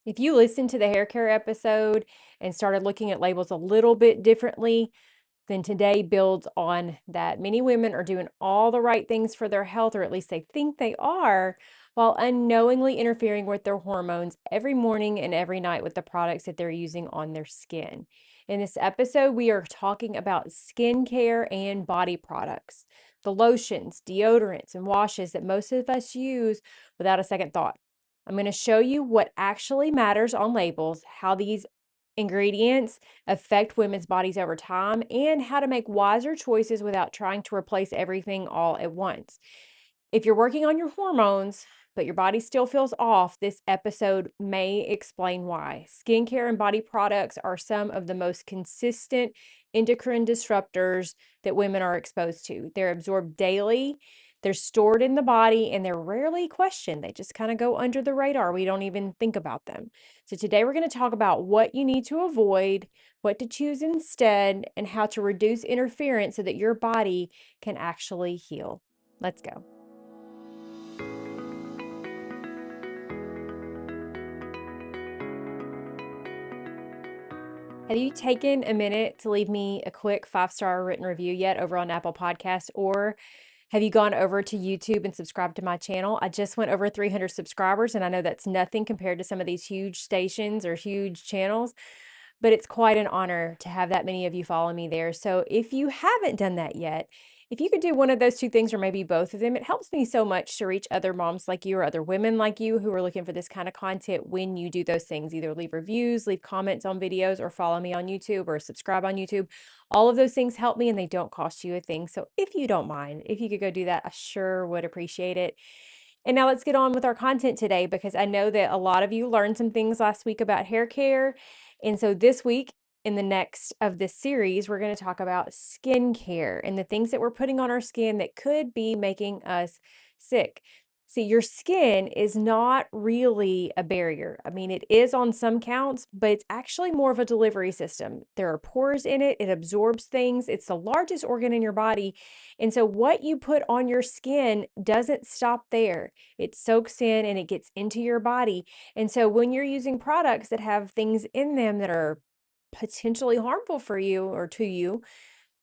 If you listened to the hair care episode and started looking at labels a little bit differently, then today builds on that. Many women are doing all the right things for their health, or at least they think they are, while unknowingly interfering with their hormones every morning and every night with the products that they're using on their skin. In this episode, we are talking about skincare and body products, the lotions, deodorants, and washes that most of us use without a second thought. I'm going to show you what actually matters on labels, how these ingredients affect women's bodies over time, and how to make wiser choices without trying to replace everything all at once. If you're working on your hormones, but your body still feels off, this episode may explain why. Skincare and body products are some of the most consistent endocrine disruptors that women are exposed to. They're absorbed daily, they're stored in the body, and they're rarely questioned. They just kind of go under the radar. We don't even think about them. So, today we're going to talk about what you need to avoid, what to choose instead, and how to reduce interference so that your body can actually heal. Let's go. Have you taken a minute to leave me a quick 5-star written review yet over on Apple Podcasts? Or have you gone over to YouTube and subscribed to my channel? I just went over 300 subscribers, and I know that's nothing compared to some of these huge stations or huge channels, but it's quite an honor to have that many of you follow me there. So if you haven't done that yet, if you could do one of those two things or maybe both of them, it helps me so much to reach other moms like you or other women like you who are looking for this kind of content when you do those things. Either leave reviews, leave comments on videos, or follow me on YouTube or subscribe on YouTube. All of those things help me and they don't cost you a thing. So if you don't mind, if you could go do that, I sure would appreciate it. And now let's get on with our content today, because I know that a lot of you learned some things last week about hair care. And so this week, in the next of this series, we're going to talk about skincare and the things that we're putting on our skin that could be making us sick. See, your skin is not really a barrier. I mean, it is on some counts, but it's actually more of a delivery system. There are pores in it, it absorbs things, it's the largest organ in your body. And so, what you put on your skin doesn't stop there. It soaks in and it gets into your body. And so, when you're using products that have things in them that are potentially harmful for you or to you,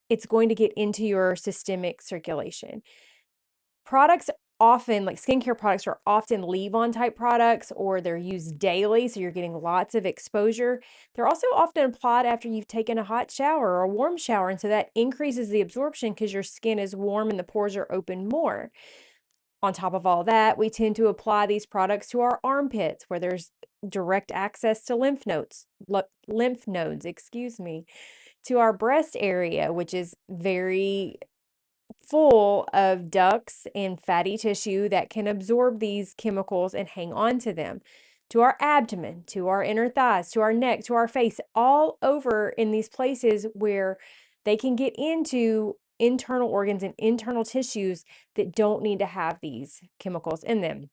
it's going to get into your systemic circulation. Products often, like skincare products, are often leave-on type products, or they're used daily, so you're getting lots of exposure. They're also often applied after you've taken a hot shower or a warm shower, and so that increases the absorption because your skin is warm and the pores are open more. On top of all that, we tend to apply these products to our armpits, where there's direct access to lymph nodes, to our breast area, which is very full of ducts and fatty tissue that can absorb these chemicals and hang on to them, to our abdomen, to our inner thighs, to our neck, to our face, all over in these places where they can get into internal organs and internal tissues that don't need to have these chemicals in them.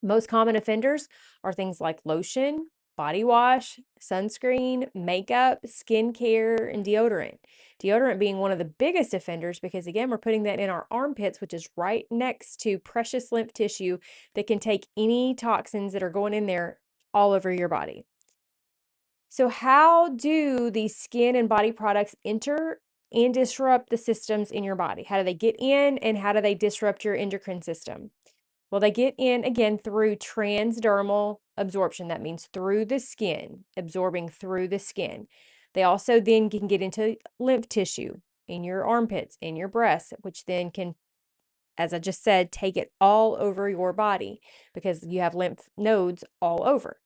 Most common offenders are things like lotion, body wash, sunscreen, makeup, skincare, and deodorant. Deodorant being one of the biggest offenders because, again, we're putting that in our armpits, which is right next to precious lymph tissue that can take any toxins that are going in there all over your body. So, how do these skin and body products enter and disrupt the systems in your body? How do they get in, and how do they disrupt your endocrine system? Well, they get in again through transdermal absorption. That means through the skin, absorbing through the skin. They also then can get into lymph tissue in your armpits, in your breasts, which then can, as I just said, take it all over your body because you have lymph nodes all over.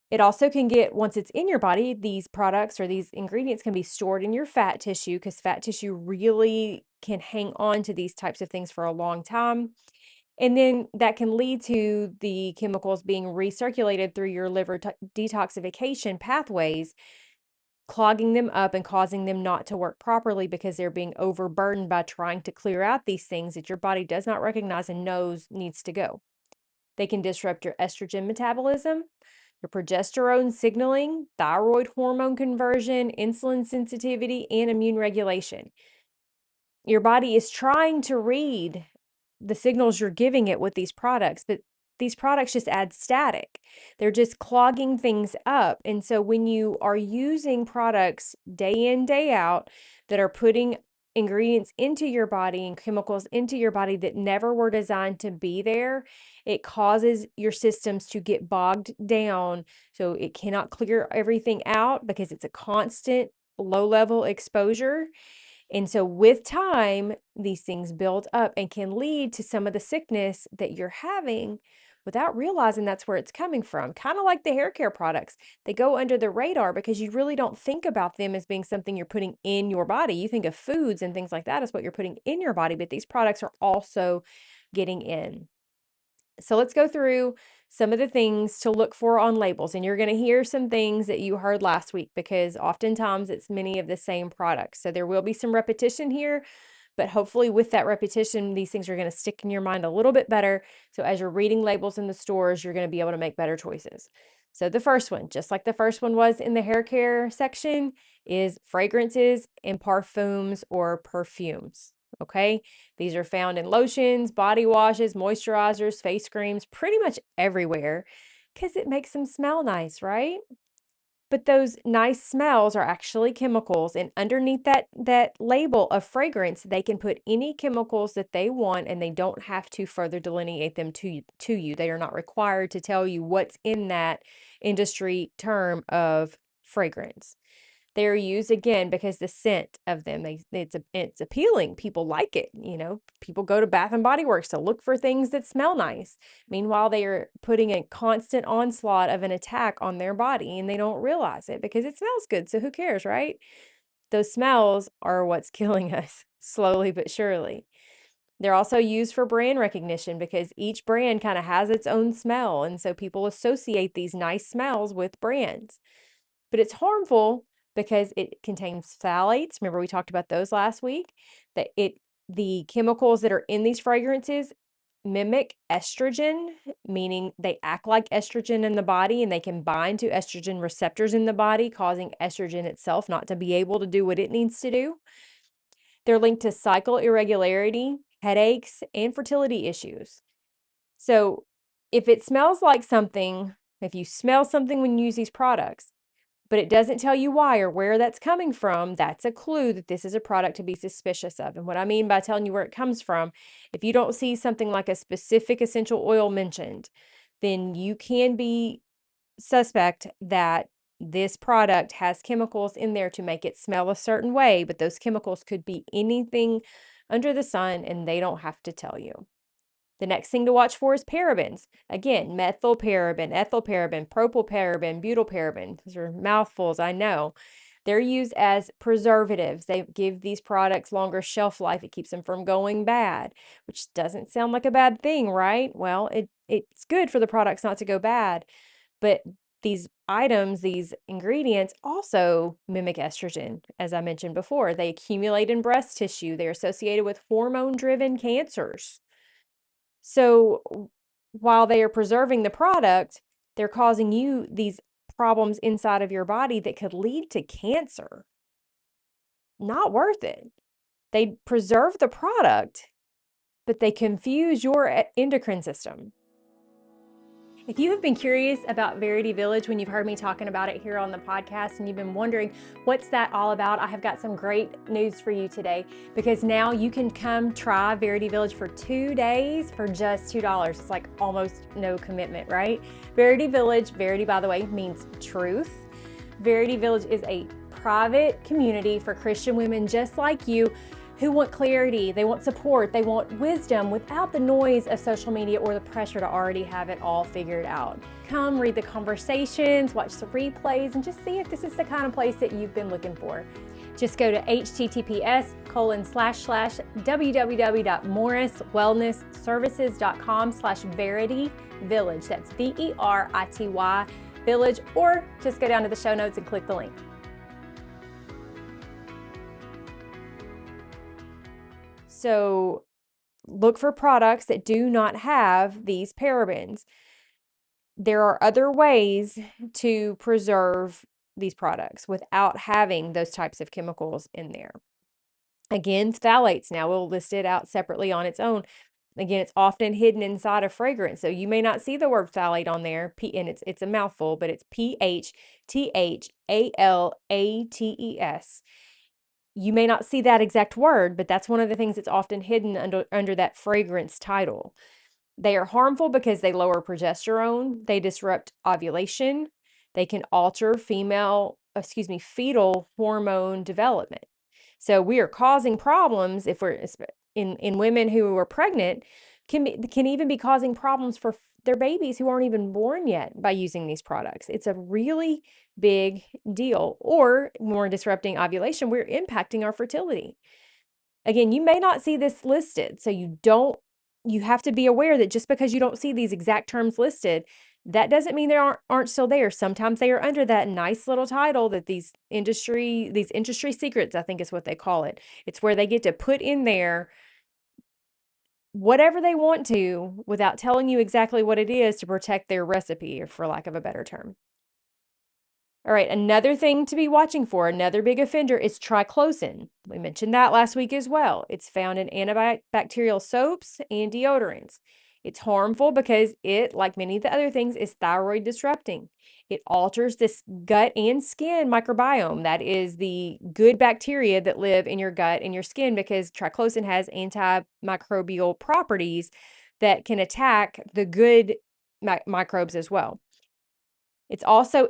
It also can get, once it's in your body, these products or these ingredients can be stored in your fat tissue because fat tissue really can hang on to these types of things for a long time. And then that can lead to the chemicals being recirculated through your liver detoxification pathways, clogging them up and causing them not to work properly because they're being overburdened by trying to clear out these things that your body does not recognize and knows needs to go. They can disrupt your estrogen metabolism, your progesterone signaling, thyroid hormone conversion, insulin sensitivity, and immune regulation. Your body is trying to read the signals you're giving it with these products, but these products just add static. They're just clogging things up. And so when you are using products day in, day out that are putting ingredients into your body and chemicals into your body that never were designed to be there, it causes your systems to get bogged down. So it cannot clear everything out because it's a constant low level exposure. And so with time, these things build up and can lead to some of the sickness that you're having without realizing that's where it's coming from. Kind of like the hair care products. They go under the radar because you really don't think about them as being something you're putting in your body. You think of foods and things like that as what you're putting in your body, but these products are also getting in. So let's go through some of the things to look for on labels. And you're going to hear some things that you heard last week because oftentimes it's many of the same products. So there will be some repetition here, but hopefully with that repetition, these things are going to stick in your mind a little bit better. So as you're reading labels in the stores, you're going to be able to make better choices. So the first one, just like the first one was in the hair care section, is fragrances and parfums or perfumes. Okay. These are found in lotions, body washes, moisturizers, face creams, pretty much everywhere because it makes them smell nice, right? But those nice smells are actually chemicals, and underneath that label of fragrance, they can put any chemicals that they want, and they don't have to further delineate them to you. They are not required to tell you what's in that industry term of fragrance. They're used again because the scent of them, it's appealing. People like it. People go to Bath and Body Works to look for things that smell nice. Meanwhile, they are putting a constant onslaught of an attack on their body and they don't realize it because it smells good. So who cares, right? Those smells are what's killing us slowly but surely. They're also used for brand recognition because each brand kind of has its own smell. And so people associate these nice smells with brands. But it's harmful because it contains phthalates. Remember we talked about those last week? The chemicals that are in these fragrances mimic estrogen, meaning they act like estrogen in the body and they can bind to estrogen receptors in the body, causing estrogen itself not to be able to do what it needs to do. They're linked to cycle irregularity, headaches, and fertility issues. So if it smells like something, if you smell something when you use these products, but it doesn't tell you why or where that's coming from, that's a clue that this is a product to be suspicious of. And what I mean by telling you where it comes from, if you don't see something like a specific essential oil mentioned, then you can be suspect that this product has chemicals in there to make it smell a certain way, but those chemicals could be anything under the sun and they don't have to tell you. The next thing to watch for is parabens. Again, methylparaben, ethylparaben, propylparaben, butylparaben. Those are mouthfuls, I know. They're used as preservatives. They give these products longer shelf life. It keeps them from going bad, which doesn't sound like a bad thing, right? Well, it's good for the products not to go bad. But these items, these ingredients also mimic estrogen, as I mentioned before. They accumulate in breast tissue. They're associated with hormone-driven cancers. So while they are preserving the product, they're causing you these problems inside of your body that could lead to cancer. Not worth it. They preserve the product, but they confuse your endocrine system. If you have been curious about Verity Village when you've heard me talking about it here on the podcast and you've been wondering what's that all about, I have got some great news for you today because now you can come try Verity Village for 2 days for just $2. It's like almost no commitment, right? Verity Village, Verity by the way, means truth. Verity Village is a private community for Christian women just like you who want clarity, they want support, they want wisdom without the noise of social media or the pressure to already have it all figured out. Come read the conversations, watch the replays, and just see if this is the kind of place that you've been looking for. Just go to https://www.morriswellnessservices.com/Verity Village. That's VERITY Village, or just go down to the show notes and click the link. So look for products that do not have these parabens. There are other ways to preserve these products without having those types of chemicals in there. Again, phthalates. Now we'll list it out separately on its own. Again, it's often hidden inside a fragrance. So you may not see the word phthalate on there, and it's a mouthful, but it's PHTHALATES. You may not see that exact word, but that's one of the things that's often hidden under that fragrance title. They are harmful because they lower progesterone, they disrupt ovulation, they can alter fetal hormone development. So we are causing problems if we're in women who are pregnant, can even be causing problems for their babies who aren't even born yet by using these products. It's a really big deal. Or when we're disrupting ovulation, we're impacting our fertility. Again, you may not see this listed, so you have to be aware that just because you don't see these exact terms listed, that doesn't mean they aren't still there. Sometimes they are under that nice little title that these industry secrets, I think is what they call it. It's where they get to put in there whatever they want to without telling you exactly what it is to protect their recipe, or for lack of a better term. All right, another thing to be watching for, another big offender, is triclosan. We mentioned that last week as well. It's found in antibacterial soaps and deodorants. It's harmful because it, like many of the other things, is thyroid disrupting. It alters this gut and skin microbiome. That is the good bacteria that live in your gut and your skin, because triclosan has antimicrobial properties that can attack the good microbes as well. It's also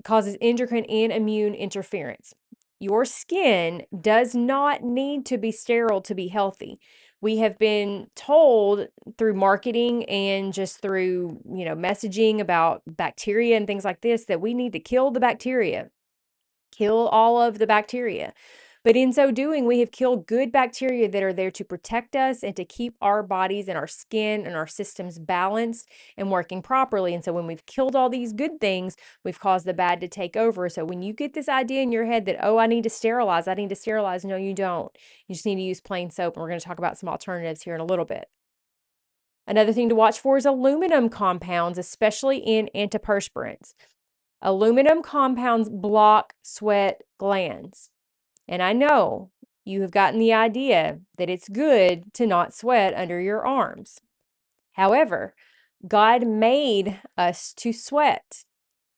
causes endocrine and immune interference. Your skin does not need to be sterile to be healthy. We have been told through marketing and just through, messaging about bacteria and things like this that we need to kill the bacteria, kill all of the bacteria. But in so doing, we have killed good bacteria that are there to protect us and to keep our bodies and our skin and our systems balanced and working properly. And so when we've killed all these good things, we've caused the bad to take over. So when you get this idea in your head that, oh, I need to sterilize, no, you don't. You just need to use plain soap. And we're going to talk about some alternatives here in a little bit. Another thing to watch for is aluminum compounds, especially in antiperspirants. Aluminum compounds block sweat glands. And I know you have gotten the idea that it's good to not sweat under your arms. However, God made us to sweat.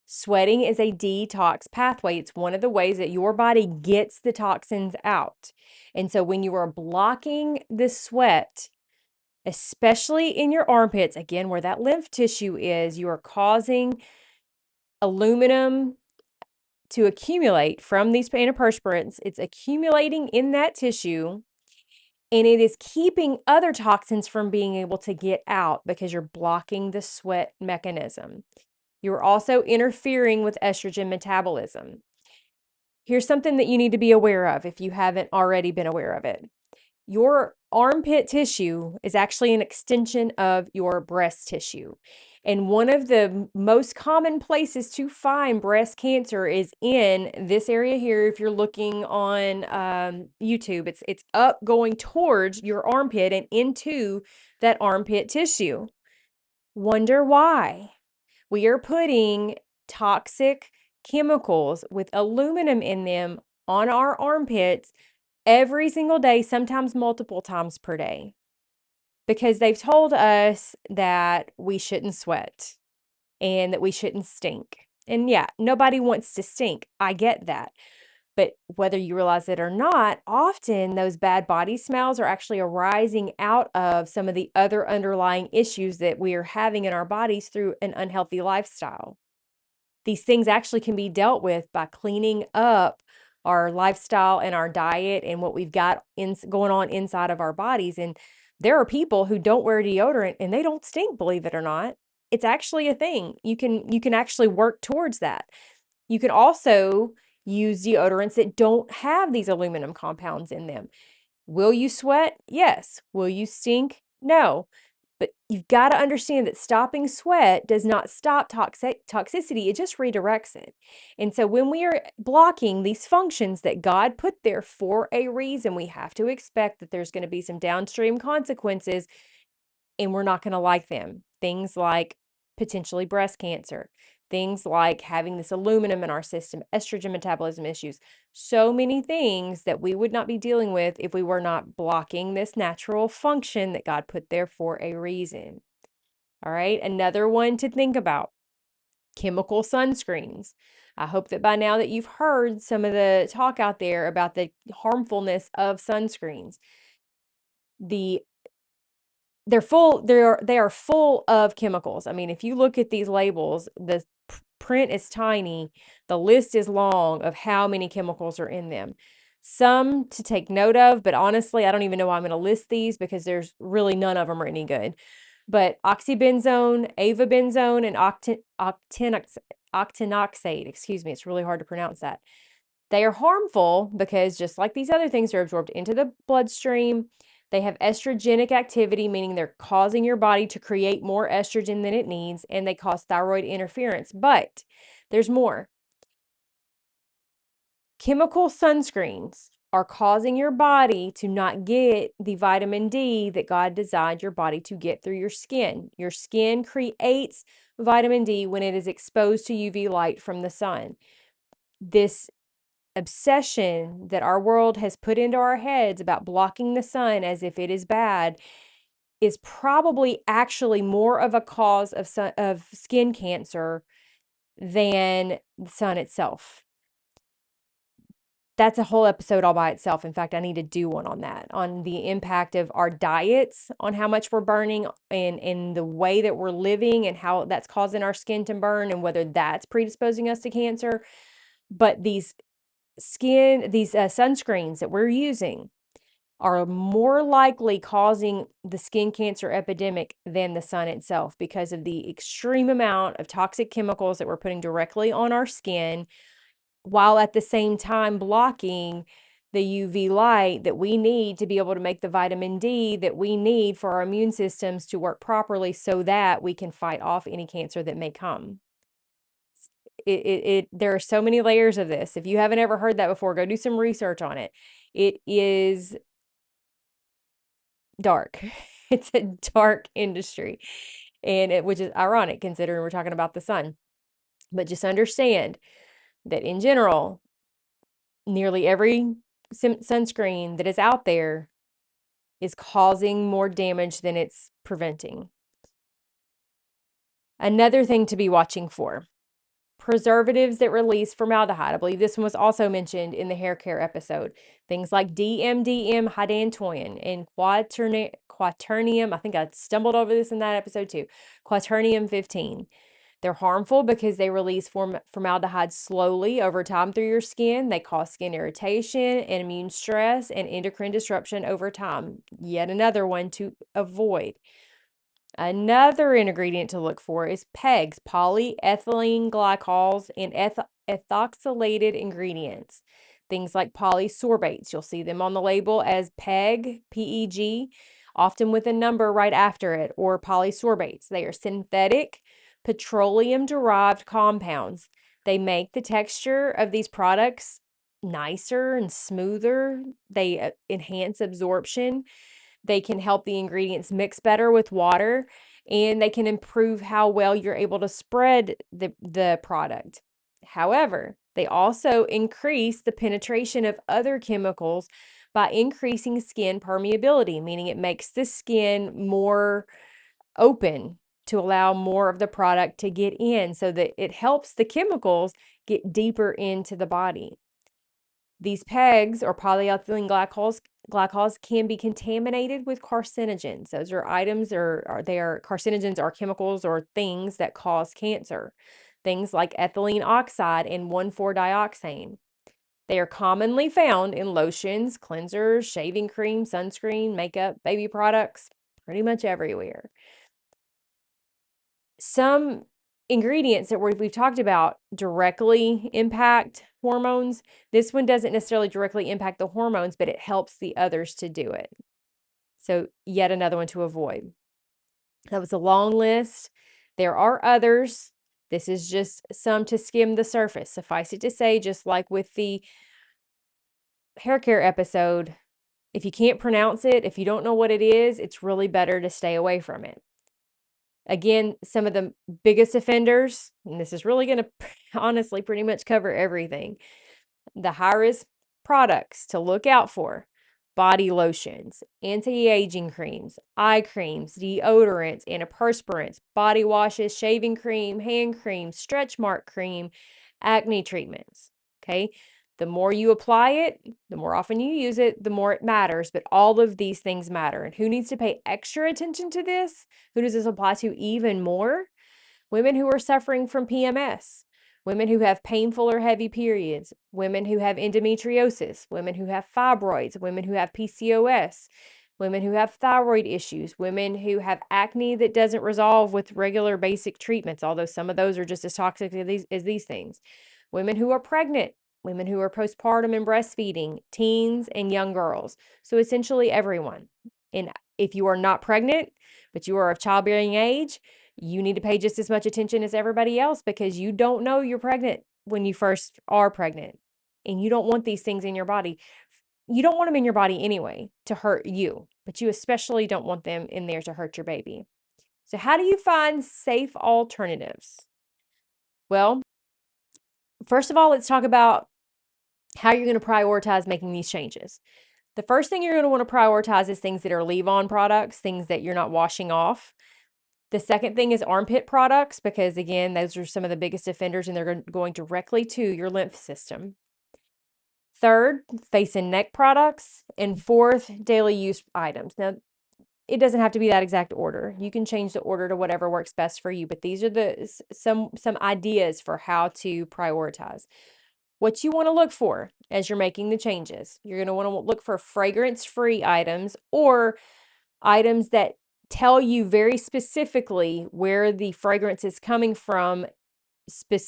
Sweating is a detox pathway. It's one of the ways that your body gets the toxins out. And so when you are blocking the sweat, especially in your armpits, again, where that lymph tissue is, you are causing aluminum to accumulate from these antiperspirants. It's accumulating in that tissue, and it is keeping other toxins from being able to get out because you're blocking the sweat mechanism. You're also interfering with estrogen metabolism. Here's something that you need to be aware of if you haven't already been aware of it. Your armpit tissue is actually an extension of your breast tissue. And one of the most common places to find breast cancer is in this area here. If you're looking on YouTube, it's up going towards your armpit and into that armpit tissue. Wonder why? We are putting toxic chemicals with aluminum in them on our armpits every single day, sometimes multiple times per day, because they've told us that we shouldn't sweat and that we shouldn't stink. And yeah, nobody wants to stink. I get that. But whether you realize it or not, often those bad body smells are actually arising out of some of the other underlying issues that we are having in our bodies through an unhealthy lifestyle. These things actually can be dealt with by cleaning up our lifestyle and our diet and what we've got going on inside of our bodies. And there are people who don't wear deodorant and they don't stink, believe it or not. It's actually a thing. You can actually work towards that. You can also use deodorants that don't have these aluminum compounds in them. Will you sweat? Yes. Will you stink? No. But you've got to understand that stopping sweat does not stop toxicity, it just redirects it. And so when we are blocking these functions that God put there for a reason, we have to expect that there's going to be some downstream consequences, and we're not going to like them. Things like potentially breast cancer. Things like having this aluminum in our system, estrogen metabolism issues, so many things that we would not be dealing with if we were not blocking this natural function that God put there for a reason. All right, another one to think about, chemical sunscreens. I hope that by now that you've heard some of the talk out there about the harmfulness of sunscreens. The they are full of chemicals. I mean, if you look at these labels, the print is tiny, the list is long of how many chemicals are in them. Some to take note of, but honestly, I don't even know why I'm going to list these because there's really none of them are any good. But oxybenzone, avobenzone, and octinoxate, excuse me, it's really hard to pronounce that. They are harmful because just like these other things are absorbed into the bloodstream, they have estrogenic activity, meaning they're causing your body to create more estrogen than it needs, and they cause thyroid interference. But there's more. Chemical sunscreens are causing your body to not get the vitamin D that God designed your body to get through your skin. Your skin creates vitamin D when it is exposed to UV light from the sun. This obsession that our world has put into our heads about blocking the sun as if it is bad is probably actually more of a cause of skin cancer than the sun itself. That's a whole episode all by itself. In fact, I need to do one on that, on the impact of our diets, on how much we're burning, and the way that we're living and how that's causing our skin to burn and whether that's predisposing us to cancer. But these sunscreens that we're using are more likely causing the skin cancer epidemic than the sun itself because of the extreme amount of toxic chemicals that we're putting directly on our skin, while at the same time blocking the UV light that we need to be able to make the vitamin D that we need for our immune systems to work properly so that we can fight off any cancer that may come. There are so many layers of this. If you haven't ever heard that before, go do some research on it. It is dark. It's a dark industry, and which is ironic considering we're talking about the sun. But just understand that in general, nearly every sunscreen that is out there is causing more damage than it's preventing. Another thing to be watching for, preservatives that release formaldehyde. I believe this one was also mentioned in the hair care episode. Things like DMDM, hydantoin, and quaternium. I think I stumbled over this in that episode too. Quaternium 15. They're harmful because they release formaldehyde slowly over time through your skin. They cause skin irritation and immune stress and endocrine disruption over time. Yet another one to avoid. Another ingredient to look for is PEGs, polyethylene glycols, and ethoxylated ingredients. Things like polysorbates, you'll see them on the label as PEG, PEG, often with a number right after it, or polysorbates. They are synthetic, petroleum-derived compounds. They make the texture of these products nicer and smoother. They enhance absorption. They can help the ingredients mix better with water, and they can improve how well you're able to spread the product. However, they also increase the penetration of other chemicals by increasing skin permeability, meaning it makes the skin more open to allow more of the product to get in so that it helps the chemicals get deeper into the body. These PEGs or polyethylene glycols can be contaminated with carcinogens. Those are items they are carcinogens are chemicals or things that cause cancer. Things like ethylene oxide and 1,4-dioxane. They are commonly found in lotions, cleansers, shaving cream, sunscreen, makeup, baby products, pretty much everywhere. Some ingredients that we've talked about directly impact hormones. This one doesn't necessarily directly impact the hormones, but it helps the others to do it. So yet another one to avoid. That was a long list. There are others. This is just some to skim the surface. Suffice it to say, just like with the hair care episode, if you can't pronounce it, if you don't know what it is, it's really better to stay away from it. Again, some of the biggest offenders, and this is really going to honestly pretty much cover everything. The high-risk products to look out for: body lotions, anti-aging creams, eye creams, deodorants, antiperspirants, body washes, shaving cream, hand cream, stretch mark cream, acne treatments. Okay. The more you apply it, the more often you use it, the more it matters. But all of these things matter. And who needs to pay extra attention to this? Who does this apply to even more? Women who are suffering from PMS, women who have painful or heavy periods, women who have endometriosis, women who have fibroids, women who have PCOS, women who have thyroid issues, women who have acne that doesn't resolve with regular basic treatments, although some of those are just as toxic as these things, women who are pregnant, women who are postpartum and breastfeeding, teens and young girls. So essentially everyone. And if you are not pregnant, but you are of childbearing age, you need to pay just as much attention as everybody else, because you don't know you're pregnant when you first are pregnant. And you don't want these things in your body. You don't want them in your body anyway to hurt you, but you especially don't want them in there to hurt your baby. So, how do you find safe alternatives? Well, first of all, let's talk about how you're going to prioritize making these changes. The first thing you're going to want to prioritize is things that are leave-on products, things that you're not washing off. The second thing is armpit products, because again, those are some of the biggest offenders and they're going directly to your lymph system. Third, face and neck products. And fourth, daily use items. Now, it doesn't have to be that exact order. You can change the order to whatever works best for you, but these are some ideas for how to prioritize. What you want to look for as you're making the changes. You're going to want to look for fragrance-free items, or items that tell you very specifically where the fragrance is coming from,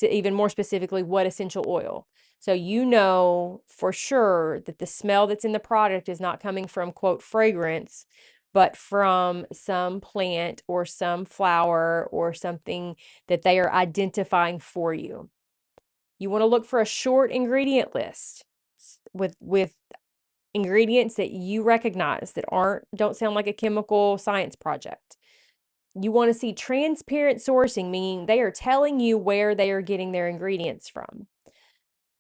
even more specifically, what essential oil. So you know for sure that the smell that's in the product is not coming from, quote, fragrance, but from some plant or some flower or something that they are identifying for you. You want to look for a short ingredient list with ingredients that you recognize that don't sound like a chemical science project. You want to see transparent sourcing, meaning they are telling you where they are getting their ingredients from.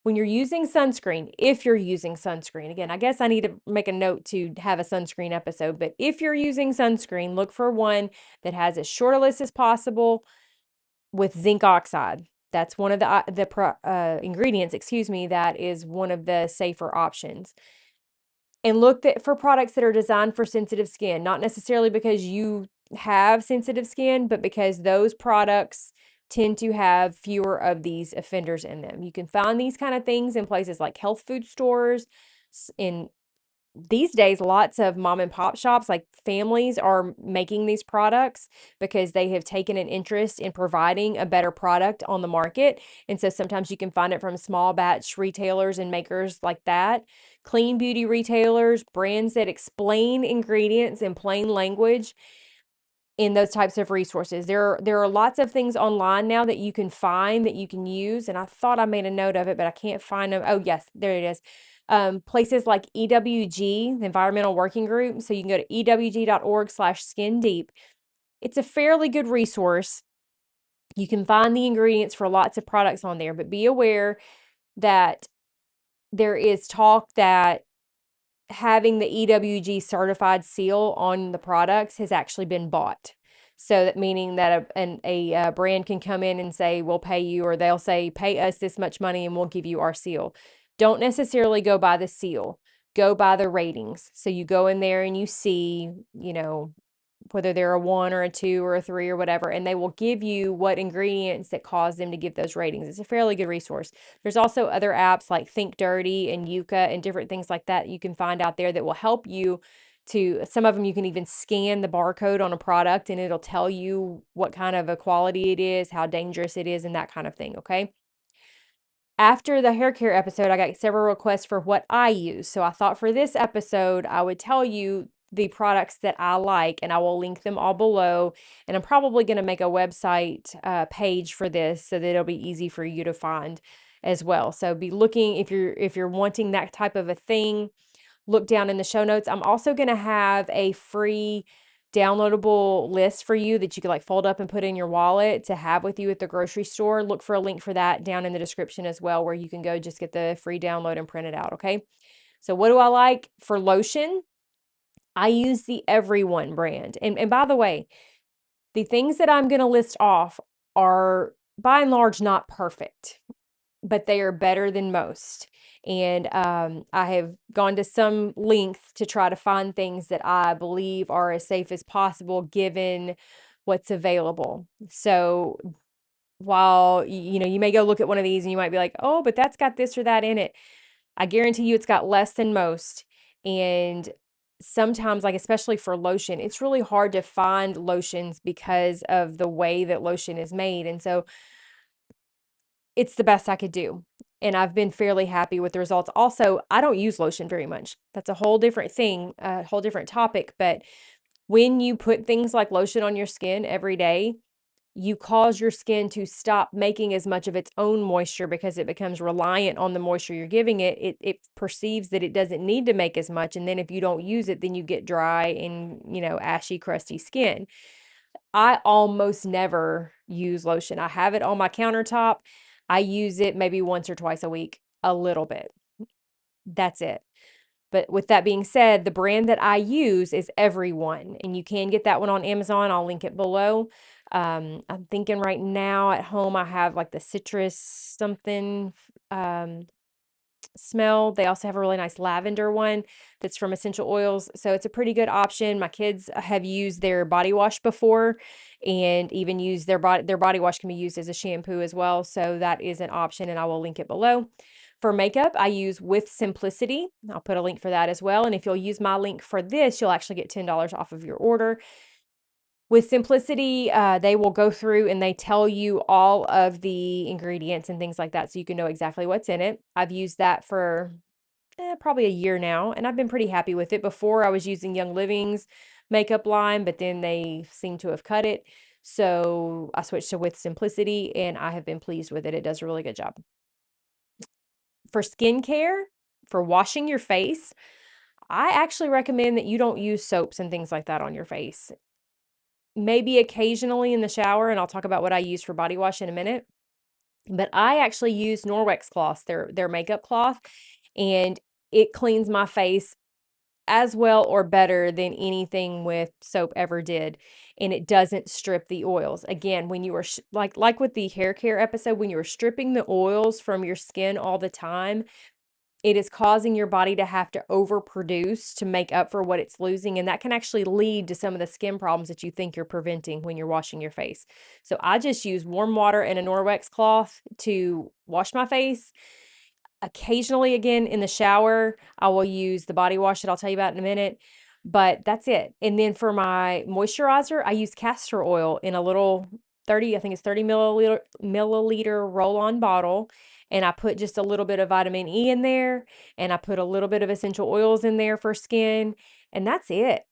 When you're using sunscreen, if you're using sunscreen, again, I guess I need to make a note to have a sunscreen episode, but if you're using sunscreen, look for one that has as short a list as possible with zinc oxide. That's one of the ingredients, that is one of the safer options. And look for products that are designed for sensitive skin, not necessarily because you have sensitive skin, but because those products tend to have fewer of these offenders in them. You can find these kind of things in places like health food stores. In these days, lots of mom and pop shops, like families, are making these products because they have taken an interest in providing a better product on the market. And so sometimes you can find it from small batch retailers and makers like that. Clean beauty retailers, brands that explain ingredients in plain language in those types of resources. There are lots of things online now that you can find that you can use. And I thought I made a note of it, but I can't find them. Oh, yes, there it is. Places like EWG, the Environmental Working Group. So you can go to ewg.org/skin deep. It's a fairly good resource. You can find the ingredients for lots of products on there, but be aware that there is talk that having the EWG certified seal on the products has actually been bought. So that meaning that a brand can come in and say, we'll pay you, or they'll say, pay us this much money and we'll give you our seal. Don't necessarily go by the seal, go by the ratings. So you go in there and you see, whether they're a 1 or a 2 or a 3 or whatever, and they will give you what ingredients that cause them to give those ratings. It's a fairly good resource. There's also other apps like Think Dirty and Yuka and different things like that you can find out there that will help you some of them you can even scan the barcode on a product and it'll tell you what kind of a quality it is, how dangerous it is, and that kind of thing, okay? After the hair care episode, I got several requests for what I use. So I thought for this episode, I would tell you the products that I like, and I will link them all below. And I'm probably going to make a website page for this so that it'll be easy for you to find as well. So be looking, if you're wanting that type of a thing, look down in the show notes. I'm also going to have a free downloadable list for you that you could like fold up and put in your wallet to have with you at the grocery store. Look for a link for that down in the description as well, where you can go just get the free download and print it out. Okay. So what do I like for lotion? I use the Everyone brand. And by the way, the things that I'm going to list off are by and large not perfect, but they are better than most. And I have gone to some length to try to find things that I believe are as safe as possible given what's available. So while you may go look at one of these and you might be like, oh, but that's got this or that in it. I guarantee you it's got less than most. And sometimes, like especially for lotion, it's really hard to find lotions because of the way that lotion is made. And so it's the best I could do. And I've been fairly happy with the results. Also, I don't use lotion very much. That's a whole different thing, a whole different topic. But when you put things like lotion on your skin every day, you cause your skin to stop making as much of its own moisture because it becomes reliant on the moisture you're giving it. It perceives that it doesn't need to make as much. And then if you don't use it, then you get dry and, ashy, crusty skin. I almost never use lotion. I have it on my countertop. I use it maybe once or twice a week, a little bit. That's it. But with that being said, the brand that I use is Everyone, and you can get that one on Amazon. I'll link it below. I'm thinking right now at home I have like the citrus something smell. They also have a really nice lavender one that's from essential oils. So it's a pretty good option. My kids have used their body wash before and even used their body wash can be used as a shampoo as well. So that is an option and I will link it below. For makeup, I use With Simplicity. I'll put a link for that as well. And if you'll use my link for this, you'll actually get $10 off of your order. With Simplicity, they will go through and they tell you all of the ingredients and things like that so you can know exactly what's in it. I've used that for probably a year now, and I've been pretty happy with it. Before, I was using Young Living's makeup line, but then they seem to have cut it. So I switched to With Simplicity, and I have been pleased with it. It does a really good job. For skincare, for washing your face, I actually recommend that you don't use soaps and things like that on your face. Maybe occasionally in the shower, and I'll talk about what I use for body wash in a minute. But I actually use Norwex cloths, their makeup cloth, and it cleans my face as well or better than anything with soap ever did. And it doesn't strip the oils. Again, when you are like with the hair care episode, when you are stripping the oils from your skin all the time, it is causing your body to have to overproduce to make up for what it's losing. And that can actually lead to some of the skin problems that you think you're preventing when you're washing your face. So I just use warm water and a Norwex cloth to wash my face. Occasionally, again, in the shower, I will use the body wash that I'll tell you about in a minute. But that's it. And then for my moisturizer, I use castor oil in a little 30, I think it's 30 milliliter roll-on bottle. And I put just a little bit of vitamin E in there. And I put a little bit of essential oils in there for skin. And that's it.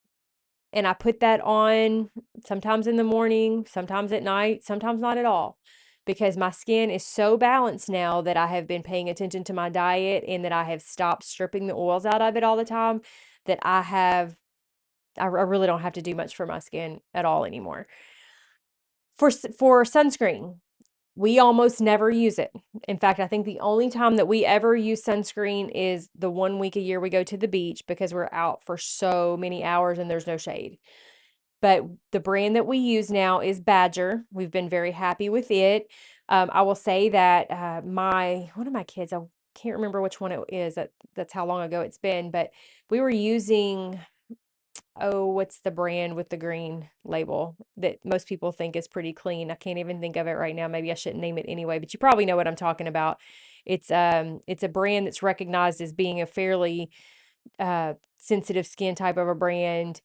And I put that on sometimes in the morning, sometimes at night, sometimes not at all. Because my skin is so balanced now that I have been paying attention to my diet and that I have stopped stripping the oils out of it all the time, that I really don't have to do much for my skin at all anymore. For sunscreen, we almost never use it. In fact, I think the only time that we ever use sunscreen is the 1 week a year we go to the beach because we're out for so many hours and there's no shade. But the brand that we use now is Badger. We've been very happy with it. I will say that one of my kids, I can't remember which one it is. That's how long ago it's been. But we were using, oh, what's the brand with the green label that most people think is pretty clean? I can't even think of it right now. Maybe I shouldn't name it anyway, but you probably know what I'm talking about. It's a brand that's recognized as being a fairly sensitive skin type of a brand,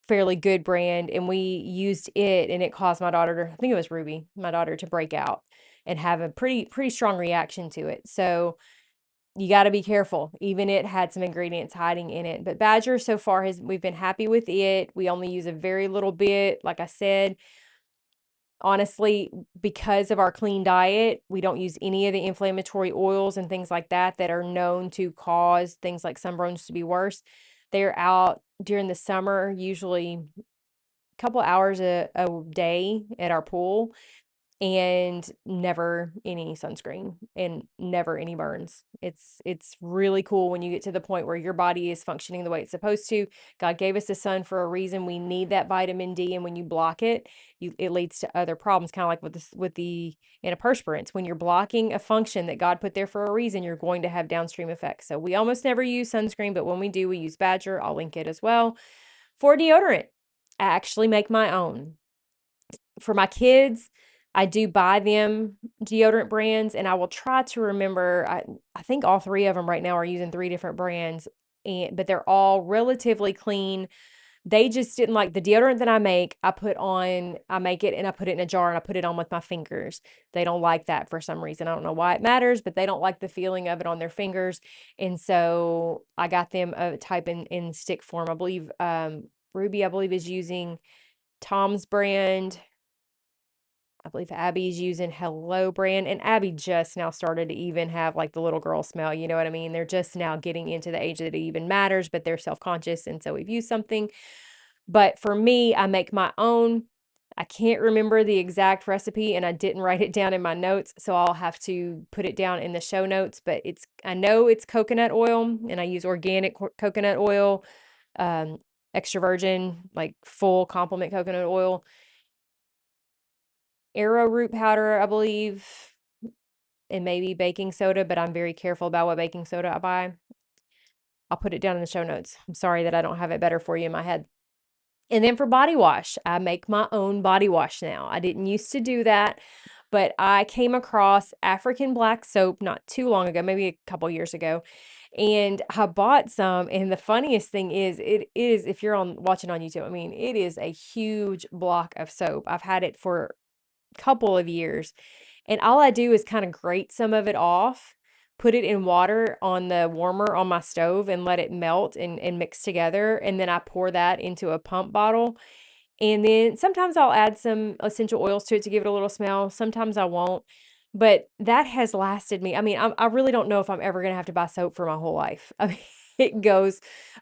fairly good brand, and we used it and it caused my daughter I think it was Ruby, my daughter, to break out and have a pretty strong reaction to it. So you got to be careful. Even it had some ingredients hiding in it. But Badger so far we've been happy with it. We only use a very little bit. Like I said, honestly, because of our clean diet, we don't use any of the inflammatory oils and things like that are known to cause things like sunburns to be worse. They're out during the summer, usually couple hours a day at our pool and never any sunscreen and never any burns. It's really cool when you get to the point where your body is functioning the way it's supposed to. God gave us the sun for a reason. We need that vitamin D, and when you block it, it leads to other problems, kind of like with the antiperspirants. When you're blocking a function that God put there for a reason, you're going to have downstream effects. So we almost never use sunscreen, but when we do, we use Badger. I'll link it as well. For deodorant, I actually make my own. For my kids, I do buy them deodorant brands, and I will try to remember. I think all three of them right now are using three different brands, but they're all relatively clean. They just didn't like the deodorant that I make. I make it and I put it in a jar and I put it on with my fingers. They don't like that for some reason. I don't know why it matters, but they don't like the feeling of it on their fingers. And so I got them a type in stick form. I believe Ruby, I believe, is using Tom's brand. I believe Abby's using Hello brand, and Abby just now started to even have like the little girl smell. You know what I mean? They're just now getting into the age that it even matters, but they're self-conscious. And so we've used something. But for me, I make my own. I can't remember the exact recipe and I didn't write it down in my notes. So I'll have to put it down in the show notes. But I know it's coconut oil, and I use organic coconut oil, um, extra virgin, like full complement coconut oil, arrowroot powder, I believe, and maybe baking soda, but I'm very careful about what baking soda I buy. I'll put it down in the show notes. I'm sorry that I don't have it better for you in my head. And then for body wash, I make my own body wash now. I didn't used to do that, but I came across African black soap not too long ago, maybe a couple years ago, and I bought some. And the funniest thing is, it is, if you're watching on YouTube, I mean, it is a huge block of soap. I've had it for a couple of years, and all I do is kind of grate some of it off, put it in water on the warmer on my stove, and let it melt and mix together. And then I pour that into a pump bottle. And then sometimes I'll add some essential oils to it to give it a little smell. Sometimes I won't. But that has lasted me. I mean, I really don't know if I'm ever going to have to buy soap for my whole life. I mean,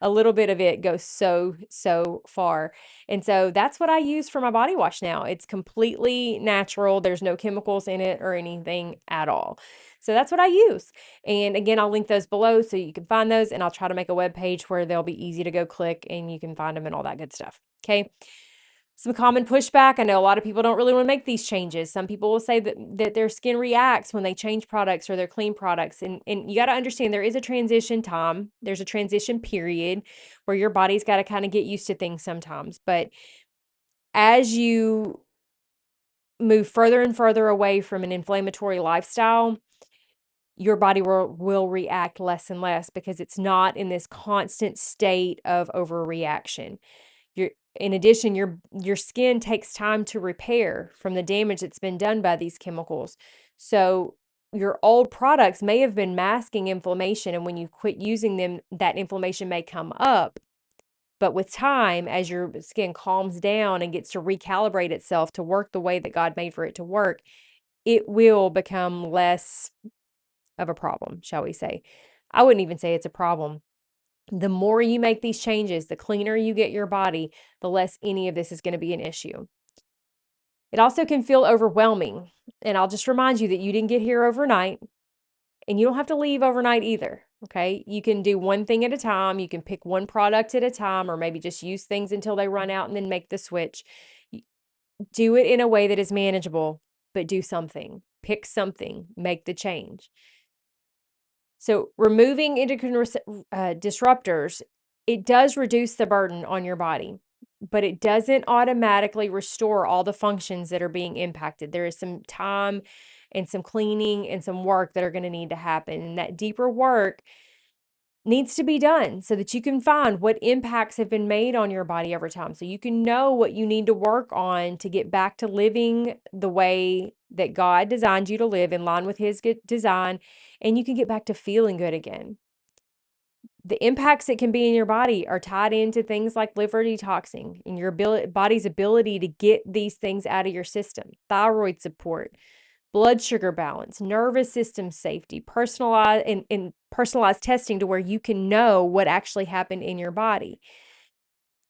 a little bit of it goes so far. And so that's what I use for my body wash now. It's completely natural. There's no chemicals in it or anything at all. So that's what I use. And again, I'll link those below so you can find those, and I'll try to make a web page where they'll be easy to go click and you can find them and all that good stuff. Okay. Some common pushback. I know a lot of people don't really want to make these changes. Some people will say that their skin reacts when they change products or their clean products. And you got to understand there is a transition time. There's a transition period where your body's got to kind of get used to things sometimes. But as you move further and further away from an inflammatory lifestyle, your body will react less and less because it's not in this constant state of overreaction. In addition, your skin takes time to repair from the damage that's been done by these chemicals. So your old products may have been masking inflammation, and when you quit using them, that inflammation may come up. But with time, as your skin calms down and gets to recalibrate itself to work the way that God made for it to work, it will become less of a problem, shall we say. I wouldn't even say it's a problem. The more you make these changes, the cleaner you get your body, the less any of this is going to be an issue. It also can feel overwhelming. And I'll just remind you that you didn't get here overnight, and you don't have to leave overnight either. Okay. You can do one thing at a time. You can pick one product at a time, or maybe just use things until they run out and then make the switch. Do it in a way that is manageable, but do something. Pick something, make the change. So removing endocrine disruptors, it does reduce the burden on your body, but it doesn't automatically restore all the functions that are being impacted. There is some time and some cleaning and some work that are going to need to happen. And that deeper work needs to be done so that you can find what impacts have been made on your body over time. So you can know what you need to work on to get back to living the way that God designed you to live, in line with His good design, and you can get back to feeling good again. The impacts that can be in your body are tied into things like liver detoxing and your body's ability to get these things out of your system, thyroid support, blood sugar balance, nervous system safety, personalized testing to where you can know what actually happened in your body.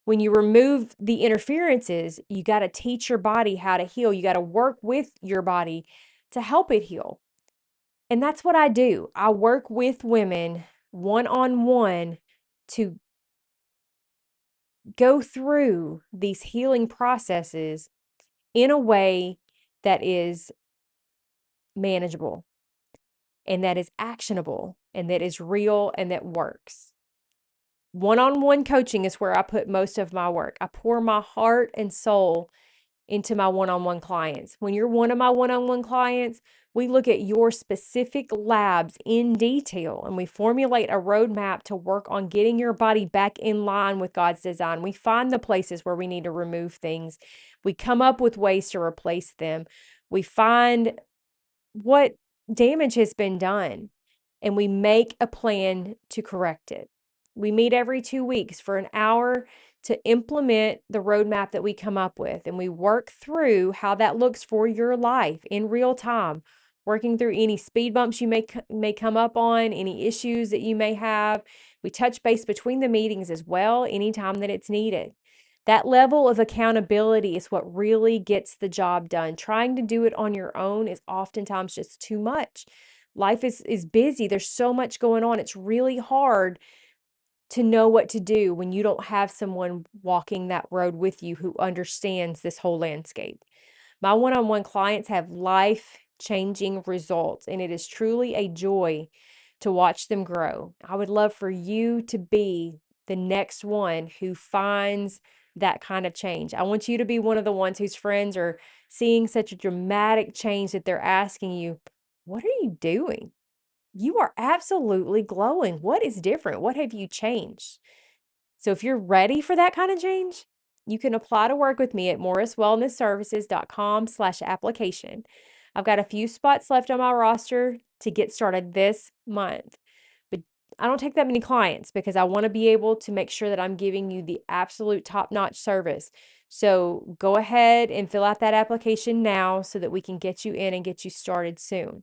When you remove the interferences, you got to teach your body how to heal. You got to work with your body to help it heal. And that's what I do. I work with women one-on-one to go through these healing processes in a way that is manageable and that is actionable and that is real and that works. One-on-one coaching is where I put most of my work. I pour my heart and soul into my one-on-one clients. When you're one of my one-on-one clients, we look at your specific labs in detail and we formulate a roadmap to work on getting your body back in line with God's design. We find the places where we need to remove things. We come up with ways to replace them. We find what damage has been done and we make a plan to correct it. We meet every 2 weeks for an hour to implement the roadmap that we come up with, and we work through how that looks for your life in real time, working through any speed bumps you may come up on, any issues that you may have. We touch base between the meetings as well, anytime that it's needed. That level of accountability is what really gets the job done. Trying to do it on your own is oftentimes just too much. Life is busy. There's so much going on. It's really hard to know what to do when you don't have someone walking that road with you who understands this whole landscape. My one-on-one clients have life-changing results, and it is truly a joy to watch them grow. I would love for you to be the next one who finds that kind of change. I want you to be one of the ones whose friends are seeing such a dramatic change that they're asking you, "What are you doing? You are absolutely glowing. What is different? What have you changed?" So if you're ready for that kind of change, you can apply to work with me at morriswellnessservices.com/application. I've got a few spots left on my roster to get started this month. But I don't take that many clients because I want to be able to make sure that I'm giving you the absolute top-notch service. So go ahead and fill out that application now so that we can get you in and get you started soon.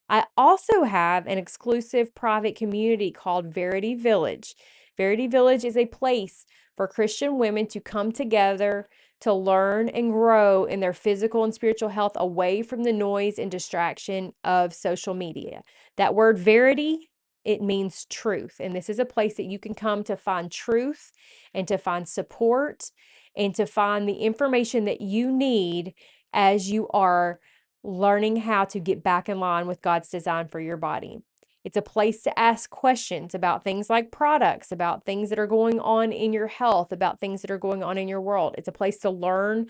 I also have an exclusive private community called Verity Village. Verity Village is a place for Christian women to come together to learn and grow in their physical and spiritual health away from the noise and distraction of social media. That word verity, it means truth. And this is a place that you can come to find truth and to find support and to find the information that you need as you are learning how to get back in line with God's design for your body. It's a place to ask questions about things like products, about things that are going on in your health, about things that are going on in your world. It's a place to learn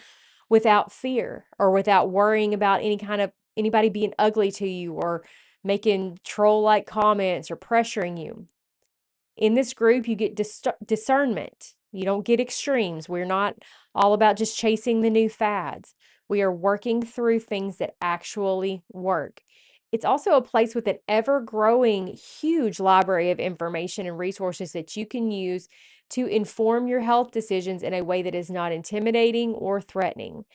without fear or without worrying about anybody being ugly to you or making troll-like comments or pressuring you. In this group, you get discernment. You don't get extremes. We're not all about just chasing the new fads. We are working through things that actually work. It's also a place with an ever-growing, huge library of information and resources that you can use to inform your health decisions in a way that is not intimidating or threatening.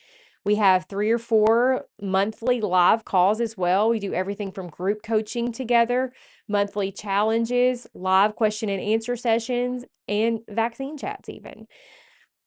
We have 3 or 4 monthly live calls as well. We do everything from group coaching together, monthly challenges, live question and answer sessions, and vaccine chats even.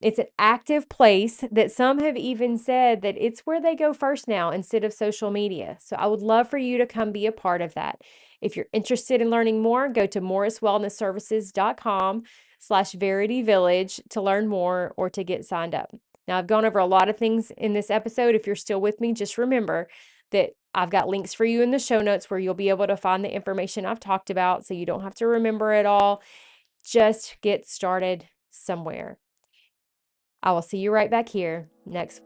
It's an active place that some have even said that it's where they go first now instead of social media. So I would love for you to come be a part of that. If you're interested in learning more, go to morriswellnessservices.com/Verity Village to learn more or to get signed up. Now, I've gone over a lot of things in this episode. If you're still with me, just remember that I've got links for you in the show notes where you'll be able to find the information I've talked about so you don't have to remember it all. Just get started somewhere. I will see you right back here next